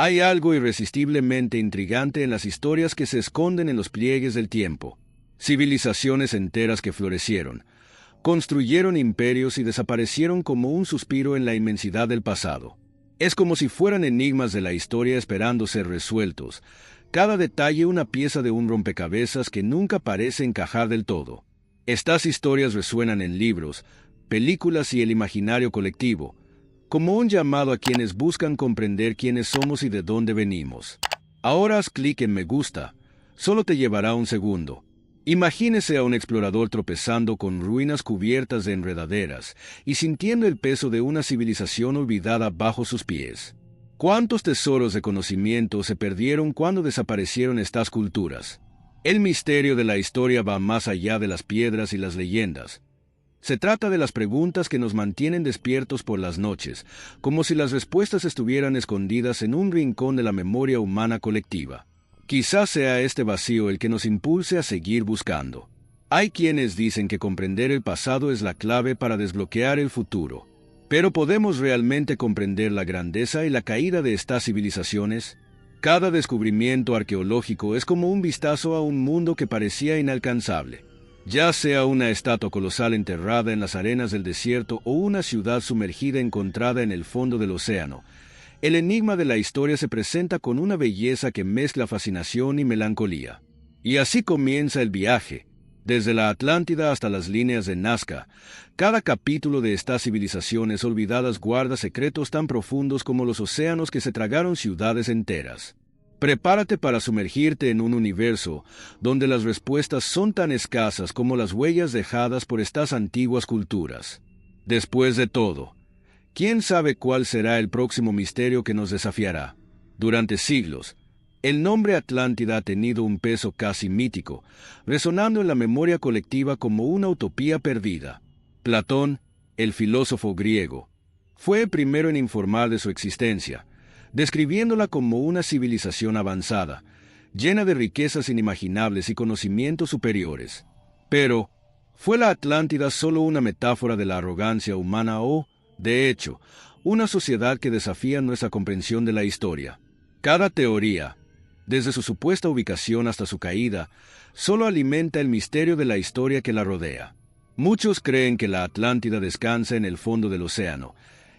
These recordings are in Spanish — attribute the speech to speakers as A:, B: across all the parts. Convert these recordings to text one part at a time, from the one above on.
A: Hay algo irresistiblemente intrigante en las historias que se esconden en los pliegues del tiempo. Civilizaciones enteras que florecieron, construyeron imperios y desaparecieron como un suspiro en la inmensidad del pasado. Es como si fueran enigmas de la historia esperando ser resueltos, cada detalle una pieza de un rompecabezas que nunca parece encajar del todo. Estas historias resuenan en libros, películas y el imaginario colectivo, como un llamado a quienes buscan comprender quiénes somos y de dónde venimos. Ahora haz clic en me gusta, solo te llevará un segundo. Imagínese a un explorador tropezando con ruinas cubiertas de enredaderas y sintiendo el peso de una civilización olvidada bajo sus pies. ¿Cuántos tesoros de conocimiento se perdieron cuando desaparecieron estas culturas? El misterio de la historia va más allá de las piedras y las leyendas. Se trata de las preguntas que nos mantienen despiertos por las noches, como si las respuestas estuvieran escondidas en un rincón de la memoria humana colectiva. Quizás sea este vacío el que nos impulse a seguir buscando. Hay quienes dicen que comprender el pasado es la clave para desbloquear el futuro. ¿Pero podemos realmente comprender la grandeza y la caída de estas civilizaciones? Cada descubrimiento arqueológico es como un vistazo a un mundo que parecía inalcanzable. Ya sea una estatua colosal enterrada en las arenas del desierto o una ciudad sumergida encontrada en el fondo del océano, el enigma de la historia se presenta con una belleza que mezcla fascinación y melancolía. Y así comienza el viaje. Desde la Atlántida hasta las líneas de Nazca, cada capítulo de estas civilizaciones olvidadas guarda secretos tan profundos como los océanos que se tragaron ciudades enteras. Prepárate para sumergirte en un universo donde las respuestas son tan escasas como las huellas dejadas por estas antiguas culturas. Después de todo, ¿quién sabe cuál será el próximo misterio que nos desafiará? Durante siglos, el nombre Atlántida ha tenido un peso casi mítico, resonando en la memoria colectiva como una utopía perdida. Platón, el filósofo griego, fue el primero en informar de su existencia, describiéndola como una civilización avanzada, llena de riquezas inimaginables y conocimientos superiores. Pero, ¿fue la Atlántida solo una metáfora de la arrogancia humana o, de hecho, una sociedad que desafía nuestra comprensión de la historia? Cada teoría, desde su supuesta ubicación hasta su caída, solo alimenta el misterio de la historia que la rodea. Muchos creen que la Atlántida descansa en el fondo del océano,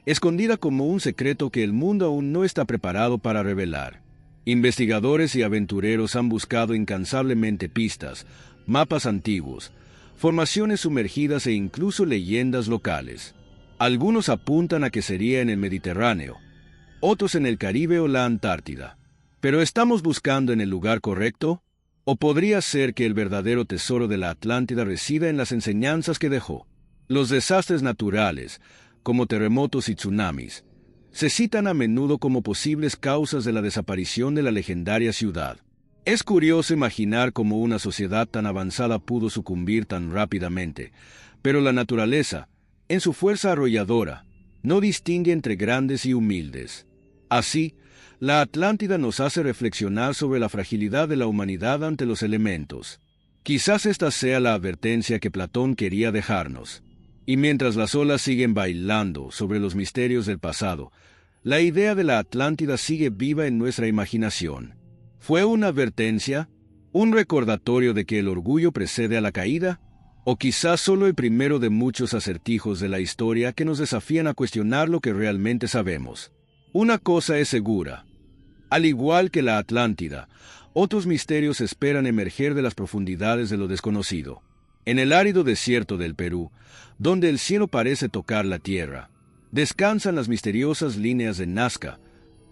A: escondida como un secreto que el mundo aún no está preparado para revelar. Investigadores y aventureros han buscado incansablemente pistas, mapas antiguos, formaciones sumergidas e incluso leyendas locales. Algunos apuntan a que sería en el Mediterráneo, otros en el Caribe o la Antártida. ¿Pero estamos buscando en el lugar correcto? ¿O podría ser que el verdadero tesoro de la Atlántida resida en las enseñanzas que dejó? Los desastres naturales, como terremotos y tsunamis, se citan a menudo como posibles causas de la desaparición de la legendaria ciudad. Es curioso imaginar cómo una sociedad tan avanzada pudo sucumbir tan rápidamente, pero la naturaleza, en su fuerza arrolladora, no distingue entre grandes y humildes. Así, la Atlántida nos hace reflexionar sobre la fragilidad de la humanidad ante los elementos. Quizás esta sea la advertencia que Platón quería dejarnos. Y mientras las olas siguen bailando sobre los misterios del pasado, la idea de la Atlántida sigue viva en nuestra imaginación. ¿Fue una advertencia? ¿Un recordatorio de que el orgullo precede a la caída? ¿O quizás solo el primero de muchos acertijos de la historia que nos desafían a cuestionar lo que realmente sabemos? Una cosa es segura. Al igual que la Atlántida, otros misterios esperan emerger de las profundidades de lo desconocido. En el árido desierto del Perú, donde el cielo parece tocar la tierra, descansan las misteriosas líneas de Nazca,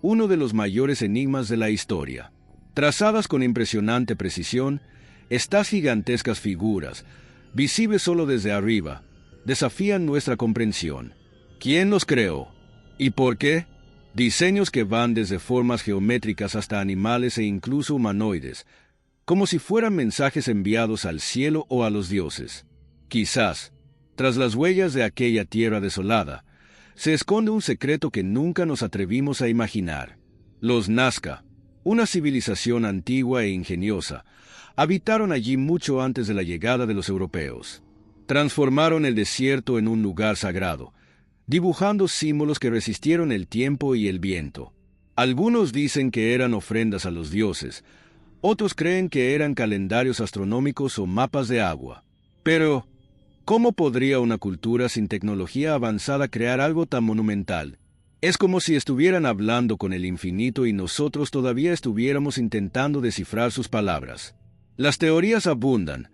A: uno de los mayores enigmas de la historia. Trazadas con impresionante precisión, estas gigantescas figuras, visibles solo desde arriba, desafían nuestra comprensión. ¿Quién los creó? ¿Y por qué? Diseños que van desde formas geométricas hasta animales e incluso humanoides, como si fueran mensajes enviados al cielo o a los dioses. Quizás, tras las huellas de aquella tierra desolada, se esconde un secreto que nunca nos atrevimos a imaginar. Los Nazca, una civilización antigua e ingeniosa, habitaron allí mucho antes de la llegada de los europeos. Transformaron el desierto en un lugar sagrado, dibujando símbolos que resistieron el tiempo y el viento. Algunos dicen que eran ofrendas a los dioses, otros creen que eran calendarios astronómicos o mapas de agua. Pero, ¿cómo podría una cultura sin tecnología avanzada crear algo tan monumental? Es como si estuvieran hablando con el infinito y nosotros todavía estuviéramos intentando descifrar sus palabras. Las teorías abundan,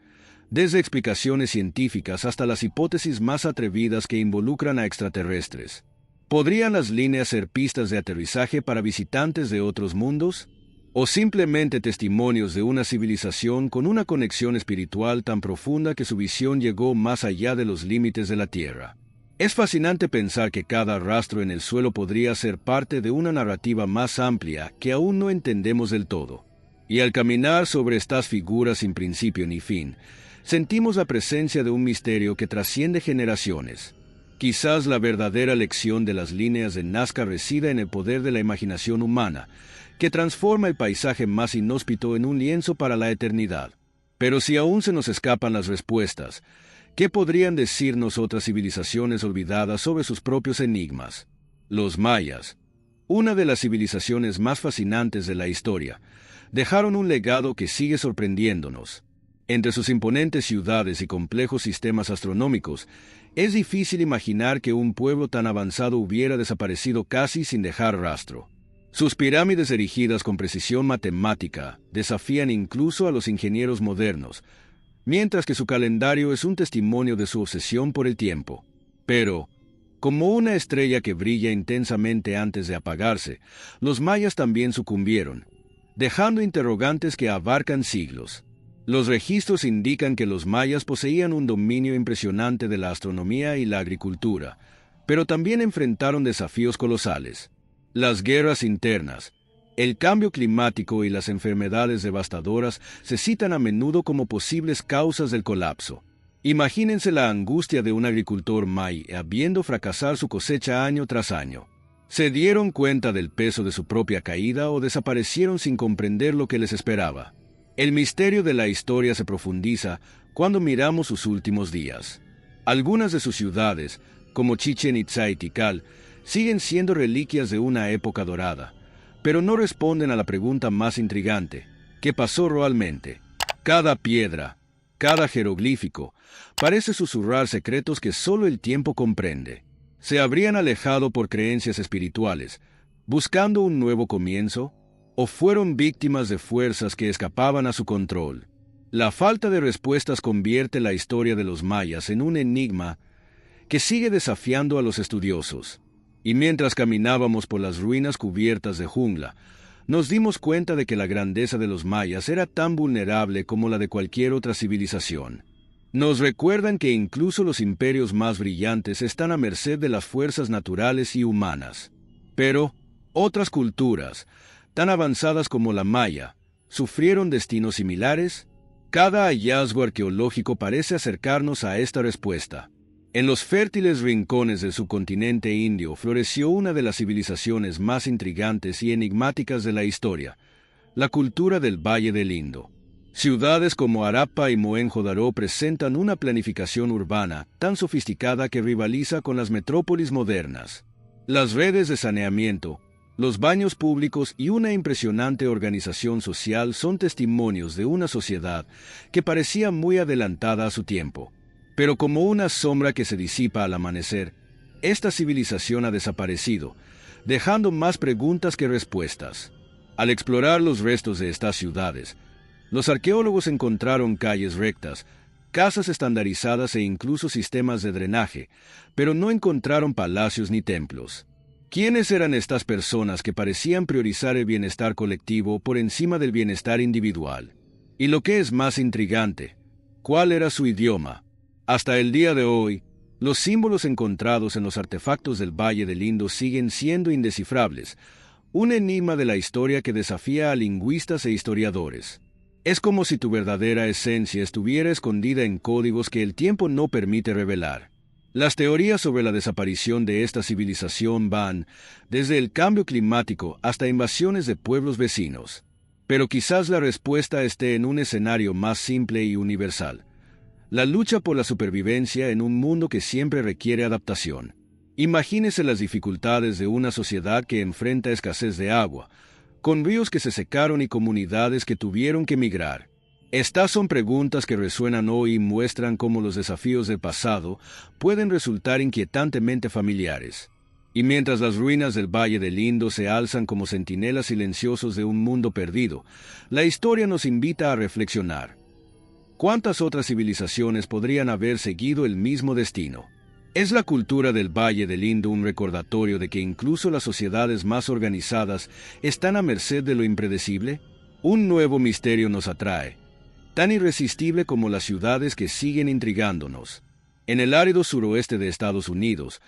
A: desde explicaciones científicas hasta las hipótesis más atrevidas que involucran a extraterrestres. ¿Podrían las líneas ser pistas de aterrizaje para visitantes de otros mundos? ¿O simplemente testimonios de una civilización con una conexión espiritual tan profunda que su visión llegó más allá de los límites de la Tierra? Es fascinante pensar que cada rastro en el suelo podría ser parte de una narrativa más amplia que aún no entendemos del todo. Y al caminar sobre estas figuras sin principio ni fin, sentimos la presencia de un misterio que trasciende generaciones. Quizás la verdadera lección de las líneas de Nazca resida en el poder de la imaginación humana, que transforma el paisaje más inhóspito en un lienzo para la eternidad. Pero si aún se nos escapan las respuestas, ¿qué podrían decirnos otras civilizaciones olvidadas sobre sus propios enigmas? Los mayas, una de las civilizaciones más fascinantes de la historia, dejaron un legado que sigue sorprendiéndonos. Entre sus imponentes ciudades y complejos sistemas astronómicos, es difícil imaginar que un pueblo tan avanzado hubiera desaparecido casi sin dejar rastro. Sus pirámides erigidas con precisión matemática desafían incluso a los ingenieros modernos, mientras que su calendario es un testimonio de su obsesión por el tiempo. Pero, como una estrella que brilla intensamente antes de apagarse, los mayas también sucumbieron, dejando interrogantes que abarcan siglos. Los registros indican que los mayas poseían un dominio impresionante de la astronomía y la agricultura, pero también enfrentaron desafíos colosales. Las guerras internas, el cambio climático y las enfermedades devastadoras se citan a menudo como posibles causas del colapso. Imagínense la angustia de un agricultor maya viendo fracasar su cosecha año tras año. ¿Se dieron cuenta del peso de su propia caída o desaparecieron sin comprender lo que les esperaba? El misterio de la historia se profundiza cuando miramos sus últimos días. Algunas de sus ciudades, como Chichén Itzá y Tikal, siguen siendo reliquias de una época dorada, pero no responden a la pregunta más intrigante: ¿qué pasó realmente? Cada piedra, cada jeroglífico, parece susurrar secretos que solo el tiempo comprende. ¿Se habrían alejado por creencias espirituales, buscando un nuevo comienzo? ¿O fueron víctimas de fuerzas que escapaban a su control? La falta de respuestas convierte la historia de los mayas en un enigma que sigue desafiando a los estudiosos. Y mientras caminábamos por las ruinas cubiertas de jungla, nos dimos cuenta de que la grandeza de los mayas era tan vulnerable como la de cualquier otra civilización. Nos recuerdan que incluso los imperios más brillantes están a merced de las fuerzas naturales y humanas. Pero otras culturas, tan avanzadas como la maya, ¿sufrieron destinos similares? Cada hallazgo arqueológico parece acercarnos a esta respuesta. En los fértiles rincones del subcontinente indio floreció una de las civilizaciones más intrigantes y enigmáticas de la historia, la cultura del Valle del Indo. Ciudades como Harappa y Mohenjo-Daro presentan una planificación urbana tan sofisticada que rivaliza con las metrópolis modernas. Las redes de saneamiento, los baños públicos y una impresionante organización social son testimonios de una sociedad que parecía muy adelantada a su tiempo. Pero como una sombra que se disipa al amanecer, esta civilización ha desaparecido, dejando más preguntas que respuestas. Al explorar los restos de estas ciudades, los arqueólogos encontraron calles rectas, casas estandarizadas e incluso sistemas de drenaje, pero no encontraron palacios ni templos. ¿Quiénes eran estas personas que parecían priorizar el bienestar colectivo por encima del bienestar individual? Y lo que es más intrigante, ¿cuál era su idioma? Hasta el día de hoy, los símbolos encontrados en los artefactos del Valle del Indo siguen siendo indescifrables, un enigma de la historia que desafía a lingüistas e historiadores. Es como si tu verdadera esencia estuviera escondida en códigos que el tiempo no permite revelar. Las teorías sobre la desaparición de esta civilización van desde el cambio climático hasta invasiones de pueblos vecinos. Pero quizás la respuesta esté en un escenario más simple y universal: la lucha por la supervivencia en un mundo que siempre requiere adaptación. Imagínese las dificultades de una sociedad que enfrenta escasez de agua, con ríos que se secaron y comunidades que tuvieron que migrar. Estas son preguntas que resuenan hoy y muestran cómo los desafíos del pasado pueden resultar inquietantemente familiares. Y mientras las ruinas del Valle del Indo se alzan como centinelas silenciosos de un mundo perdido, la historia nos invita a reflexionar. ¿Cuántas otras civilizaciones podrían haber seguido el mismo destino? ¿Es la cultura del Valle del Indo un recordatorio de que incluso las sociedades más organizadas están a merced de lo impredecible? Un nuevo misterio nos atrae, tan irresistible como las ciudades que siguen intrigándonos. En el árido suroeste de Estados Unidos,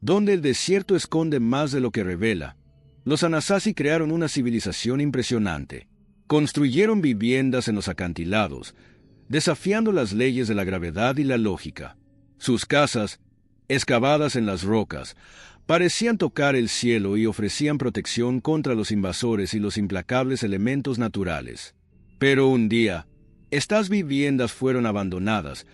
A: donde el desierto esconde más de lo que revela, los Anasazi crearon una civilización impresionante. Construyeron viviendas en los acantilados, desafiando las leyes de la gravedad y la lógica. Sus casas, excavadas en las rocas, parecían tocar el cielo y ofrecían protección contra los invasores y los implacables elementos naturales. Pero un día, estas viviendas fueron abandonadas,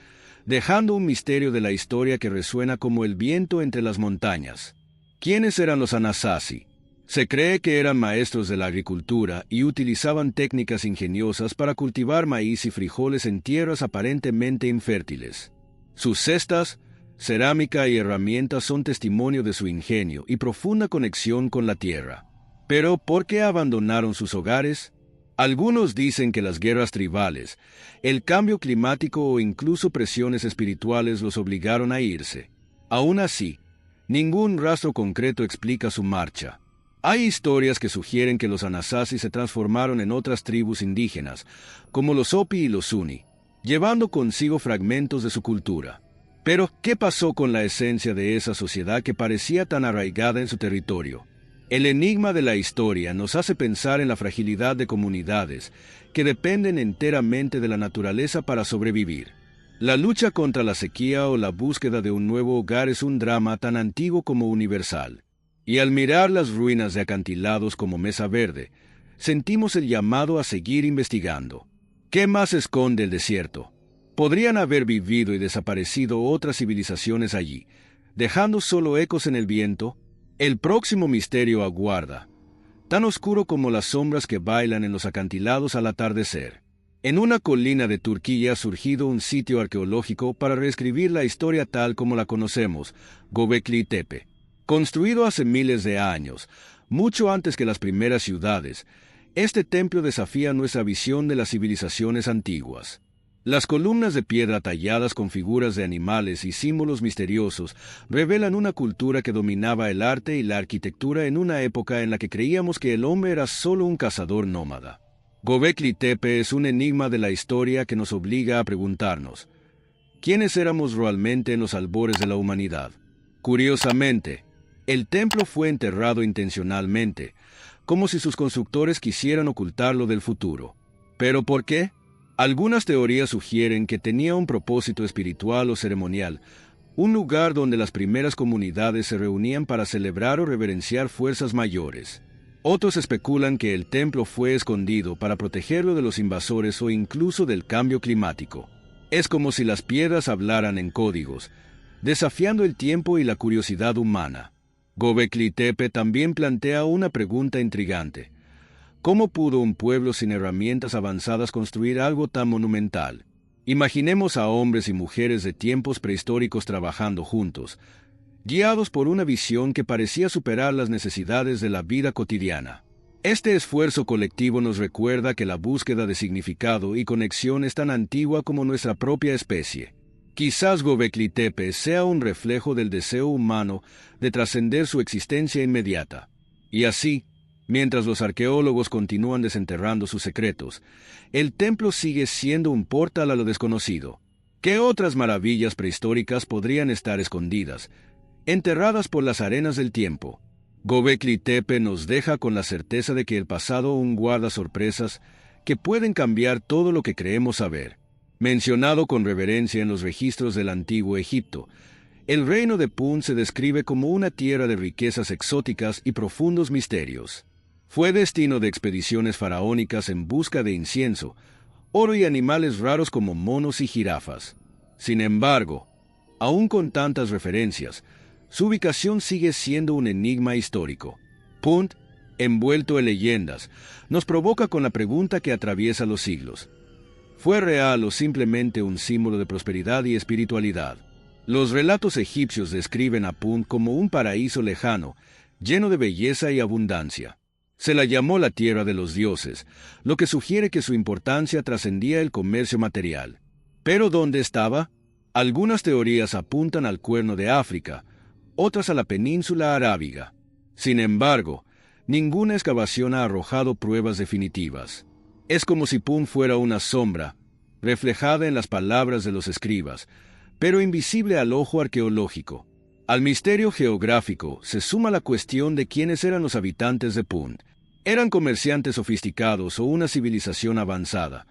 A: dejando un misterio de la historia que resuena como el viento entre las montañas. ¿Quiénes eran los Anasazi? Se cree que eran maestros de la agricultura y utilizaban técnicas ingeniosas para cultivar maíz y frijoles en tierras aparentemente infértiles. Sus cestas, cerámica y herramientas son testimonio de su ingenio y profunda conexión con la tierra. Pero, ¿por qué abandonaron sus hogares? Algunos dicen que las guerras tribales, el cambio climático o incluso presiones espirituales los obligaron a irse. Aún así, ningún rastro concreto explica su marcha. Hay historias que sugieren que los Anasazi se transformaron en otras tribus indígenas, como los Hopi y los Zuni, llevando consigo fragmentos de su cultura. Pero, ¿qué pasó con la esencia de esa sociedad que parecía tan arraigada en su territorio? El enigma de la historia nos hace pensar en la fragilidad de comunidades que dependen enteramente de la naturaleza para sobrevivir. La lucha contra la sequía o la búsqueda de un nuevo hogar es un drama tan antiguo como universal. Y al mirar las ruinas de acantilados como Mesa Verde, sentimos el llamado a seguir investigando. ¿Qué más esconde el desierto? Podrían haber vivido y desaparecido otras civilizaciones allí, dejando solo ecos en el viento. El próximo misterio aguarda, tan oscuro como las sombras que bailan en los acantilados al atardecer. En una colina de Turquía ha surgido un sitio arqueológico para reescribir la historia tal como la conocemos, Göbekli Tepe. Construido hace miles de años, mucho antes que las primeras ciudades, este templo desafía nuestra visión de las civilizaciones antiguas. Las columnas de piedra talladas con figuras de animales y símbolos misteriosos revelan una cultura que dominaba el arte y la arquitectura en una época en la que creíamos que el hombre era solo un cazador nómada. Göbekli Tepe es un enigma de la historia que nos obliga a preguntarnos, ¿quiénes éramos realmente en los albores de la humanidad? Curiosamente, el templo fue enterrado intencionalmente, como si sus constructores quisieran ocultarlo del futuro. ¿Pero por qué? Algunas teorías sugieren que tenía un propósito espiritual o ceremonial, un lugar donde las primeras comunidades se reunían para celebrar o reverenciar fuerzas mayores. Otros especulan que el templo fue escondido para protegerlo de los invasores o incluso del cambio climático. Es como si las piedras hablaran en códigos, desafiando el tiempo y la curiosidad humana. Göbekli Tepe también plantea una pregunta intrigante. ¿Cómo pudo un pueblo sin herramientas avanzadas construir algo tan monumental? Imaginemos a hombres y mujeres de tiempos prehistóricos trabajando juntos, guiados por una visión que parecía superar las necesidades de la vida cotidiana. Este esfuerzo colectivo nos recuerda que la búsqueda de significado y conexión es tan antigua como nuestra propia especie. Quizás Göbekli Tepe sea un reflejo del deseo humano de trascender su existencia inmediata. Y así, mientras los arqueólogos continúan desenterrando sus secretos, el templo sigue siendo un portal a lo desconocido. ¿Qué otras maravillas prehistóricas podrían estar escondidas, enterradas por las arenas del tiempo? Göbekli Tepe nos deja con la certeza de que el pasado aún guarda sorpresas que pueden cambiar todo lo que creemos saber. Mencionado con reverencia en los registros del antiguo Egipto, el reino de Punt se describe como una tierra de riquezas exóticas y profundos misterios. Fue destino de expediciones faraónicas en busca de incienso, oro y animales raros como monos y jirafas. Sin embargo, aún con tantas referencias, su ubicación sigue siendo un enigma histórico. Punt, envuelto en leyendas, nos provoca con la pregunta que atraviesa los siglos. ¿Fue real o simplemente un símbolo de prosperidad y espiritualidad? Los relatos egipcios describen a Punt como un paraíso lejano, lleno de belleza y abundancia. Se la llamó la tierra de los dioses, lo que sugiere que su importancia trascendía el comercio material. ¿Pero dónde estaba? Algunas teorías apuntan al Cuerno de África, otras a la península arábiga. Sin embargo, ninguna excavación ha arrojado pruebas definitivas. Es como si Punt fuera una sombra, reflejada en las palabras de los escribas, pero invisible al ojo arqueológico. Al misterio geográfico se suma la cuestión de quiénes eran los habitantes de Punt. ¿Eran comerciantes sofisticados o una civilización avanzada,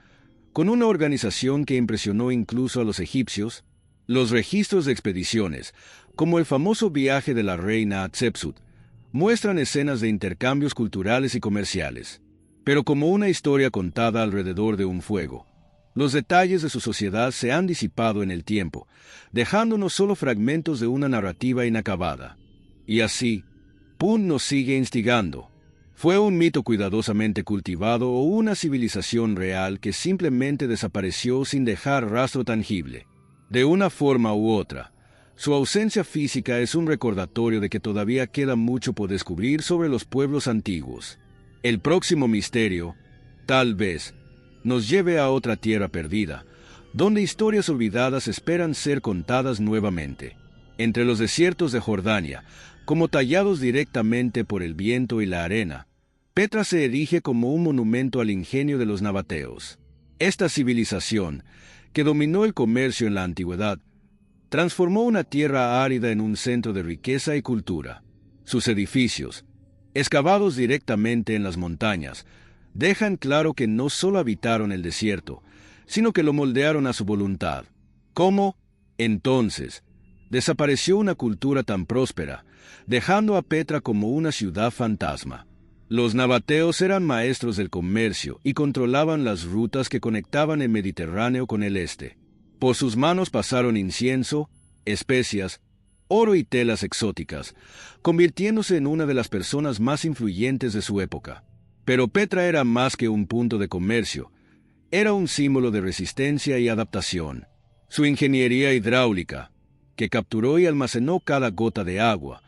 A: con una organización que impresionó incluso a los egipcios? Los registros de expediciones, como el famoso viaje de la reina Hatshepsut, muestran escenas de intercambios culturales y comerciales, pero como una historia contada alrededor de un fuego. Los detalles de su sociedad se han disipado en el tiempo, dejándonos solo fragmentos de una narrativa inacabada. Y así, Punt nos sigue instigando. ¿Fue un mito cuidadosamente cultivado o una civilización real que simplemente desapareció sin dejar rastro tangible? De una forma u otra, su ausencia física es un recordatorio de que todavía queda mucho por descubrir sobre los pueblos antiguos. El próximo misterio, tal vez, nos lleve a otra tierra perdida, donde historias olvidadas esperan ser contadas nuevamente. Entre los desiertos de Jordania, como tallados directamente por el viento y la arena, Petra se erige como un monumento al ingenio de los nabateos. Esta civilización, que dominó el comercio en la antigüedad, transformó una tierra árida en un centro de riqueza y cultura. Sus edificios, excavados directamente en las montañas, dejan claro que no solo habitaron el desierto, sino que lo moldearon a su voluntad. ¿Cómo, entonces, desapareció una cultura tan próspera, dejando a Petra como una ciudad fantasma? Los nabateos eran maestros del comercio y controlaban las rutas que conectaban el Mediterráneo con el este. Por sus manos pasaron incienso, especias, oro y telas exóticas, convirtiéndose en una de las personas más influyentes de su época. Pero Petra era más que un punto de comercio, era un símbolo de resistencia y adaptación. Su ingeniería hidráulica, que capturó y almacenó cada gota de agua,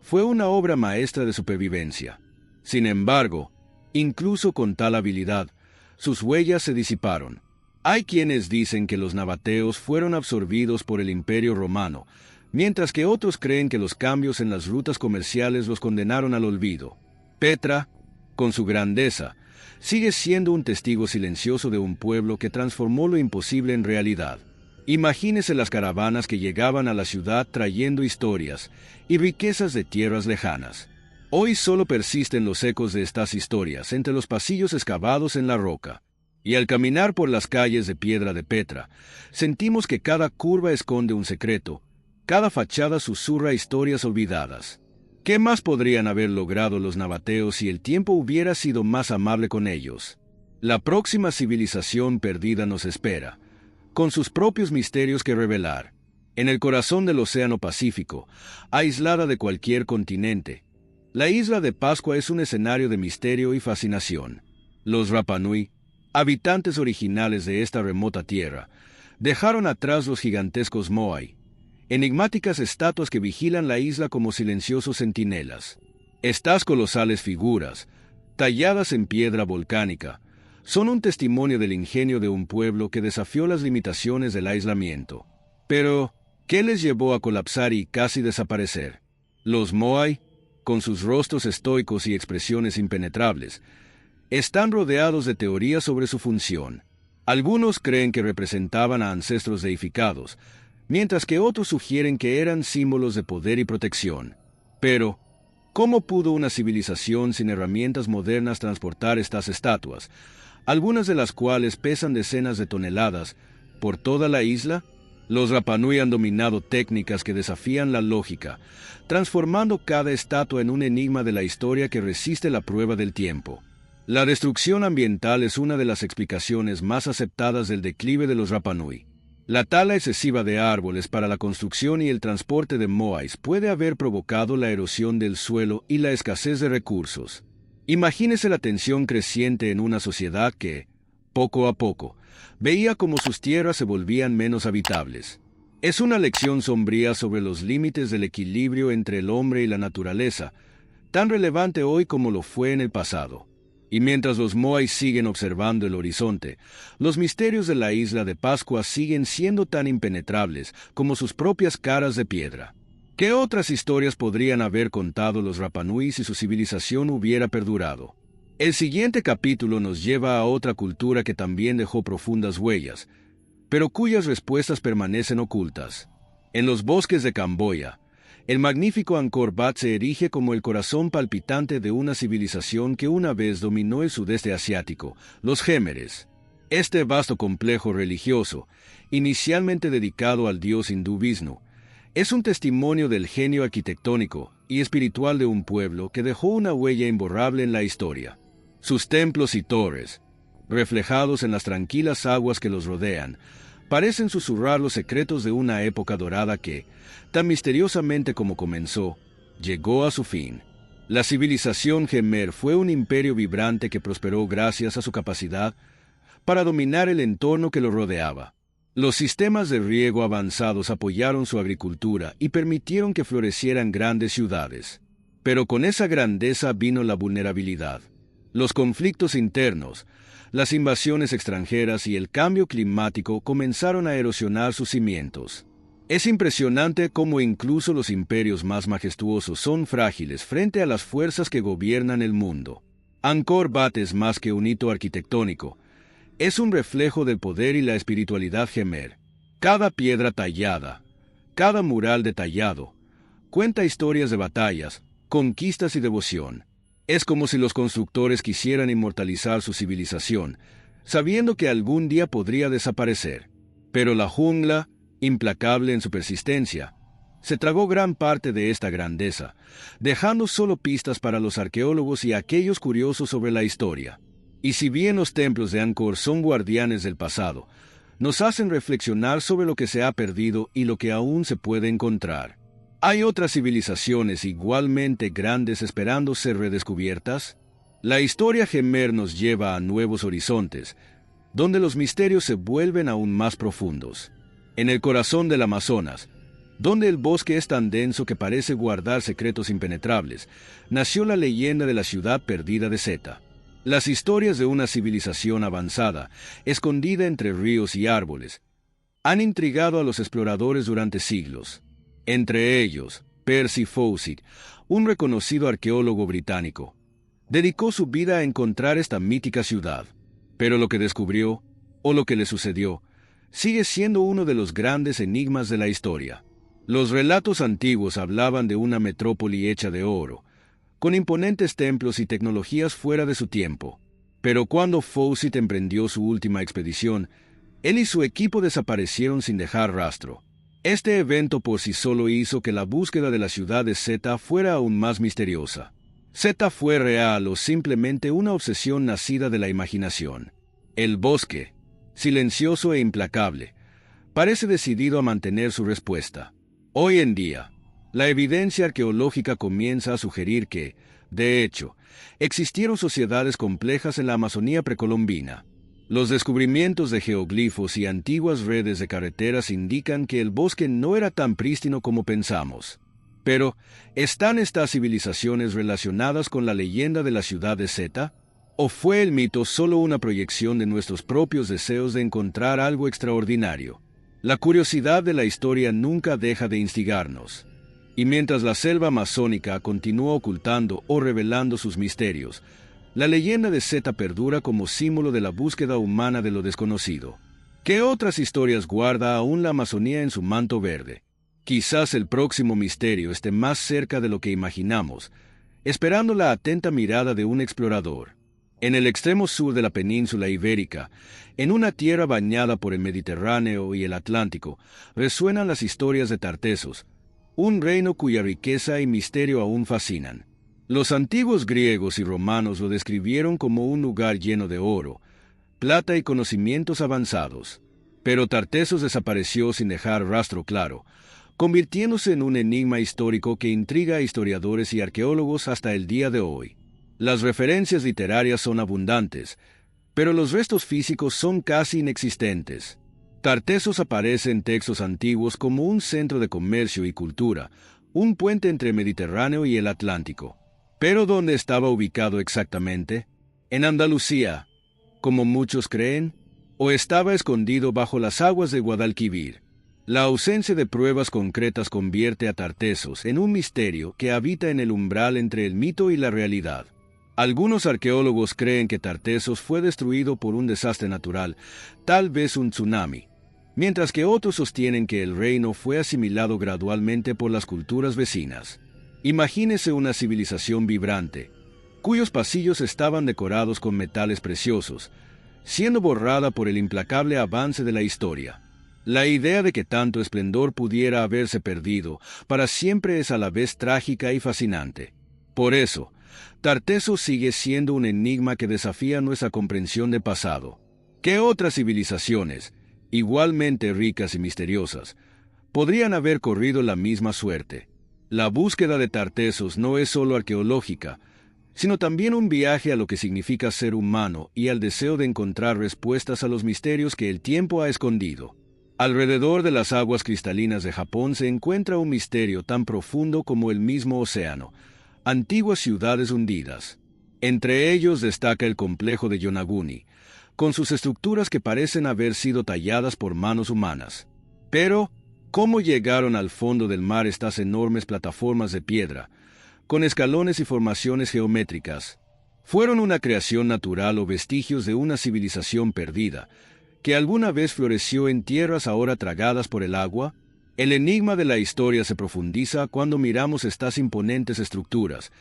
A: fue una obra maestra de supervivencia. Sin embargo, incluso con tal habilidad, sus huellas se disiparon. Hay quienes dicen que los nabateos fueron absorbidos por el Imperio Romano, mientras que otros creen que los cambios en las rutas comerciales los condenaron al olvido. Petra, con su grandeza, sigue siendo un testigo silencioso de un pueblo que transformó lo imposible en realidad. Imagínese las caravanas que llegaban a la ciudad trayendo historias y riquezas de tierras lejanas. Hoy solo persisten los ecos de estas historias entre los pasillos excavados en la roca. Y al caminar por las calles de piedra de Petra, sentimos que cada curva esconde un secreto, cada fachada susurra historias olvidadas. ¿Qué más podrían haber logrado los nabateos si el tiempo hubiera sido más amable con ellos? La próxima civilización perdida nos espera, con sus propios misterios que revelar. En el corazón del Océano Pacífico, aislada de cualquier continente, la isla de Pascua es un escenario de misterio y fascinación. Los Rapa Nui, habitantes originales de esta remota tierra, dejaron atrás los gigantescos Moai, enigmáticas estatuas que vigilan la isla como silenciosos centinelas. Estas colosales figuras, talladas en piedra volcánica, son un testimonio del ingenio de un pueblo que desafió las limitaciones del aislamiento. Pero, ¿qué les llevó a colapsar y casi desaparecer? Los Moai, con sus rostros estoicos y expresiones impenetrables, están rodeados de teorías sobre su función. Algunos creen que representaban a ancestros deificados, mientras que otros sugieren que eran símbolos de poder y protección. Pero, ¿cómo pudo una civilización sin herramientas modernas transportar estas estatuas, algunas de las cuales pesan decenas de toneladas, por toda la isla? Los Rapa Nui han dominado técnicas que desafían la lógica, transformando cada estatua en un enigma de la historia que resiste la prueba del tiempo. La destrucción ambiental es una de las explicaciones más aceptadas del declive de los Rapa Nui. La tala excesiva de árboles para la construcción y el transporte de moais puede haber provocado la erosión del suelo y la escasez de recursos. Imagínese la tensión creciente en una sociedad que, poco a poco, veía cómo sus tierras se volvían menos habitables. Es una lección sombría sobre los límites del equilibrio entre el hombre y la naturaleza, tan relevante hoy como lo fue en el pasado. Y mientras los moais siguen observando el horizonte, los misterios de la isla de Pascua siguen siendo tan impenetrables como sus propias caras de piedra. ¿Qué otras historias podrían haber contado los Rapanui si su civilización hubiera perdurado? El siguiente capítulo nos lleva a otra cultura que también dejó profundas huellas, pero cuyas respuestas permanecen ocultas. En los bosques de Camboya, el magnífico Angkor Wat se erige como el corazón palpitante de una civilización que una vez dominó el sudeste asiático, los Gémeres. Este vasto complejo religioso, inicialmente dedicado al dios hindú Vishnu, es un testimonio del genio arquitectónico y espiritual de un pueblo que dejó una huella imborrable en la historia. Sus templos y torres, reflejados en las tranquilas aguas que los rodean, parecen susurrar los secretos de una época dorada que, tan misteriosamente como comenzó, llegó a su fin. La civilización Gemer fue un imperio vibrante que prosperó gracias a su capacidad para dominar el entorno que lo rodeaba. Los sistemas de riego avanzados apoyaron su agricultura y permitieron que florecieran grandes ciudades. Pero con esa grandeza vino la vulnerabilidad. Los conflictos internos, las invasiones extranjeras y el cambio climático comenzaron a erosionar sus cimientos. Es impresionante cómo incluso los imperios más majestuosos son frágiles frente a las fuerzas que gobiernan el mundo. Angkor Wat es más que un hito arquitectónico. Es un reflejo del poder y la espiritualidad Gemer. Cada piedra tallada, cada mural detallado, cuenta historias de batallas, conquistas y devoción. Es como si los constructores quisieran inmortalizar su civilización, sabiendo que algún día podría desaparecer. Pero la jungla, implacable en su persistencia, se tragó gran parte de esta grandeza, dejando solo pistas para los arqueólogos y aquellos curiosos sobre la historia. Y si bien los templos de Angkor son guardianes del pasado, nos hacen reflexionar sobre lo que se ha perdido y lo que aún se puede encontrar. ¿Hay otras civilizaciones igualmente grandes esperando ser redescubiertas? La historia Gemer nos lleva a nuevos horizontes, donde los misterios se vuelven aún más profundos. En el corazón del Amazonas, donde el bosque es tan denso que parece guardar secretos impenetrables, nació la leyenda de la ciudad perdida de Seta. Las historias de una civilización avanzada, escondida entre ríos y árboles, han intrigado a los exploradores durante siglos. Entre ellos, Percy Fawcett, un reconocido arqueólogo británico, dedicó su vida a encontrar esta mítica ciudad. Pero lo que descubrió, o lo que le sucedió, sigue siendo uno de los grandes enigmas de la historia. Los relatos antiguos hablaban de una metrópoli hecha de oro, con imponentes templos y tecnologías fuera de su tiempo. Pero cuando Fawcett emprendió su última expedición, él y su equipo desaparecieron sin dejar rastro. Este evento por sí solo hizo que la búsqueda de la ciudad de Seta fuera aún más misteriosa. ¿Seta fue real o simplemente una obsesión nacida de la imaginación? El bosque, silencioso e implacable, parece decidido a mantener su respuesta. Hoy en día, la evidencia arqueológica comienza a sugerir que, de hecho, existieron sociedades complejas en la Amazonía precolombina. Los descubrimientos de geoglifos y antiguas redes de carreteras indican que el bosque no era tan prístino como pensamos. Pero, ¿están estas civilizaciones relacionadas con la leyenda de la ciudad de Seta? ¿O fue el mito solo una proyección de nuestros propios deseos de encontrar algo extraordinario? La curiosidad de la historia nunca deja de instigarnos. Y mientras la selva amazónica continúa ocultando o revelando sus misterios, la leyenda de Seta perdura como símbolo de la búsqueda humana de lo desconocido. ¿Qué otras historias guarda aún la Amazonía en su manto verde? Quizás el próximo misterio esté más cerca de lo que imaginamos, esperando la atenta mirada de un explorador. En el extremo sur de la península ibérica, en una tierra bañada por el Mediterráneo y el Atlántico, resuenan las historias de Tartessos, un reino cuya riqueza y misterio aún fascinan. Los antiguos griegos y romanos lo describieron como un lugar lleno de oro, plata y conocimientos avanzados. Pero Tartessos desapareció sin dejar rastro claro, convirtiéndose en un enigma histórico que intriga a historiadores y arqueólogos hasta el día de hoy. Las referencias literarias son abundantes, pero los restos físicos son casi inexistentes. Tartessos aparece en textos antiguos como un centro de comercio y cultura, un puente entre el Mediterráneo y el Atlántico. ¿Pero dónde estaba ubicado exactamente? ¿En Andalucía, como muchos creen? ¿O estaba escondido bajo las aguas de Guadalquivir? La ausencia de pruebas concretas convierte a Tartessos en un misterio que habita en el umbral entre el mito y la realidad. Algunos arqueólogos creen que Tartessos fue destruido por un desastre natural, tal vez un tsunami, mientras que otros sostienen que el reino fue asimilado gradualmente por las culturas vecinas. Imagínese una civilización vibrante, cuyos pasillos estaban decorados con metales preciosos, siendo borrada por el implacable avance de la historia. La idea de que tanto esplendor pudiera haberse perdido para siempre es a la vez trágica y fascinante. Por eso, Tartessos sigue siendo un enigma que desafía nuestra comprensión del pasado. ¿Qué otras civilizaciones, igualmente ricas y misteriosas, podrían haber corrido la misma suerte? La búsqueda de Tartessos no es solo arqueológica, sino también un viaje a lo que significa ser humano y al deseo de encontrar respuestas a los misterios que el tiempo ha escondido. Alrededor de las aguas cristalinas de Japón se encuentra un misterio tan profundo como el mismo océano: antiguas ciudades hundidas. Entre ellos destaca el complejo de Yonaguni, con sus estructuras que parecen haber sido talladas por manos humanas. Pero, ¿cómo llegaron al fondo del mar estas enormes plataformas de piedra, con escalones y formaciones geométricas? ¿Fueron una creación natural o vestigios de una civilización perdida, que alguna vez floreció en tierras ahora tragadas por el agua? El enigma de la historia se profundiza cuando miramos estas imponentes estructuras,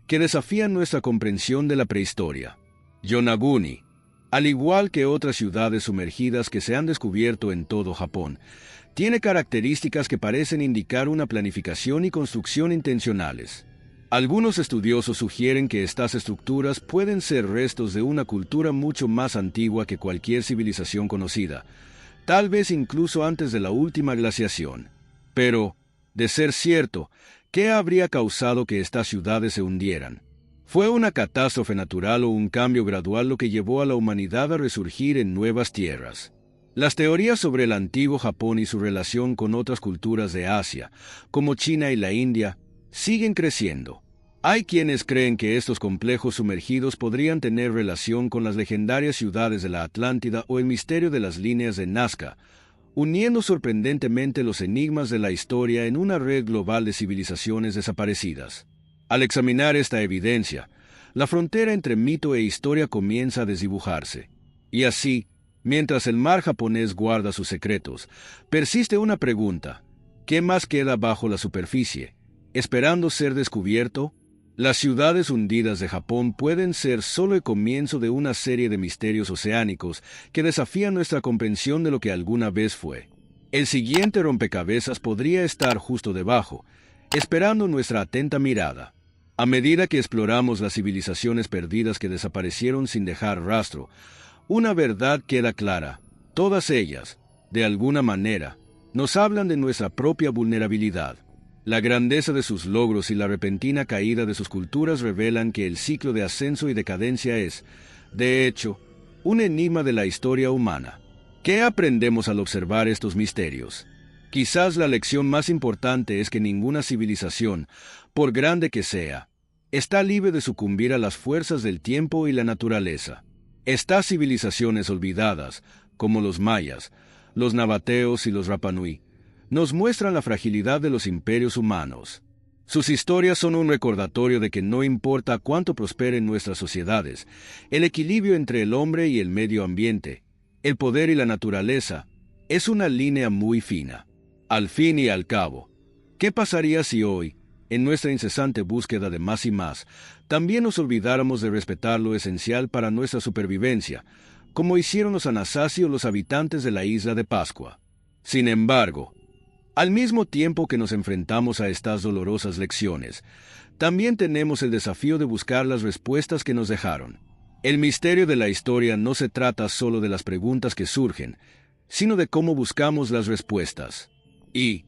A: que desafían nuestra comprensión de la prehistoria. Yonaguni, al igual que otras ciudades sumergidas que se han descubierto en todo Japón, tiene características que parecen indicar una planificación y construcción intencionales. Algunos estudiosos sugieren que estas estructuras pueden ser restos de una cultura mucho más antigua que cualquier civilización conocida, tal vez incluso antes de la última glaciación. Pero, de ser cierto, ¿qué habría causado que estas ciudades se hundieran? ¿Fue una catástrofe natural o un cambio gradual lo que llevó a la humanidad a resurgir en nuevas tierras? Las teorías sobre el antiguo Japón y su relación con otras culturas de Asia, como China y la India, siguen creciendo. Hay quienes creen que estos complejos sumergidos podrían tener relación con las legendarias ciudades de la Atlántida o el misterio de las líneas de Nazca, uniendo sorprendentemente los enigmas de la historia en una red global de civilizaciones desaparecidas. Al examinar esta evidencia, la frontera entre mito e historia comienza a desdibujarse. Y así, mientras el mar japonés guarda sus secretos, persiste una pregunta: ¿qué más queda bajo la superficie, esperando ser descubierto? Las ciudades hundidas de Japón pueden ser solo el comienzo de una serie de misterios oceánicos que desafían nuestra comprensión de lo que alguna vez fue. El siguiente rompecabezas podría estar justo debajo, esperando nuestra atenta mirada. A medida que exploramos las civilizaciones perdidas que desaparecieron sin dejar rastro, una verdad queda clara: todas ellas, de alguna manera, nos hablan de nuestra propia vulnerabilidad. La grandeza de sus logros y la repentina caída de sus culturas revelan que el ciclo de ascenso y decadencia es, de hecho, un enigma de la historia humana. ¿Qué aprendemos al observar estos misterios? Quizás la lección más importante es que ninguna civilización, por grande que sea, está libre de sucumbir a las fuerzas del tiempo y la naturaleza. Estas civilizaciones olvidadas, como los mayas, los nabateos y los Rapanui, nos muestran la fragilidad de los imperios humanos. Sus historias son un recordatorio de que no importa cuánto prosperen nuestras sociedades, el equilibrio entre el hombre y el medio ambiente, el poder y la naturaleza, es una línea muy fina. Al fin y al cabo, ¿qué pasaría si hoy, en nuestra incesante búsqueda de más y más, también nos olvidáramos de respetar lo esencial para nuestra supervivencia, como hicieron los Anasazi o los habitantes de la isla de Pascua? Sin embargo, al mismo tiempo que nos enfrentamos a estas dolorosas lecciones, también tenemos el desafío de buscar las respuestas que nos dejaron. El misterio de la historia no se trata solo de las preguntas que surgen, sino de cómo buscamos las respuestas. Y,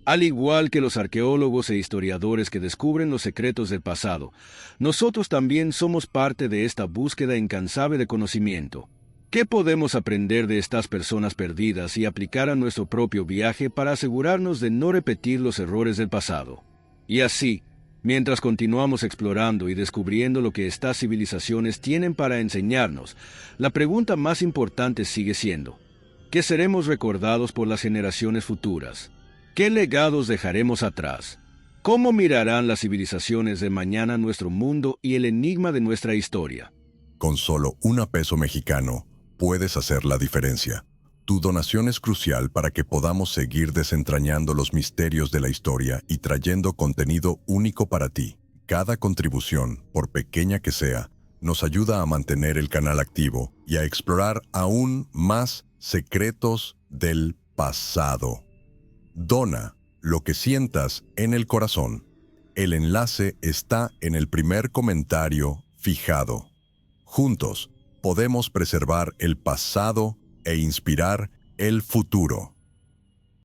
A: al igual que los arqueólogos e historiadores que descubren los secretos del pasado, nosotros también somos parte de esta búsqueda incansable de conocimiento. ¿Qué podemos aprender de estas personas perdidas y aplicar a nuestro propio viaje para asegurarnos de no repetir los errores del pasado? Y así, mientras continuamos explorando y descubriendo lo que estas civilizaciones tienen para enseñarnos, la pregunta más importante sigue siendo: ¿qué seremos recordados por las generaciones futuras? ¿Qué legados dejaremos atrás? ¿Cómo mirarán las civilizaciones de mañana nuestro mundo y el enigma de nuestra historia?
B: Con solo $1 mexicano, puedes hacer la diferencia. Tu donación es crucial para que podamos seguir desentrañando los misterios de la historia y trayendo contenido único para ti. Cada contribución, por pequeña que sea, nos ayuda a mantener el canal activo y a explorar aún más secretos del pasado. Dona lo que sientas en el corazón. El enlace está en el primer comentario fijado. Juntos, podemos preservar el pasado e inspirar el futuro.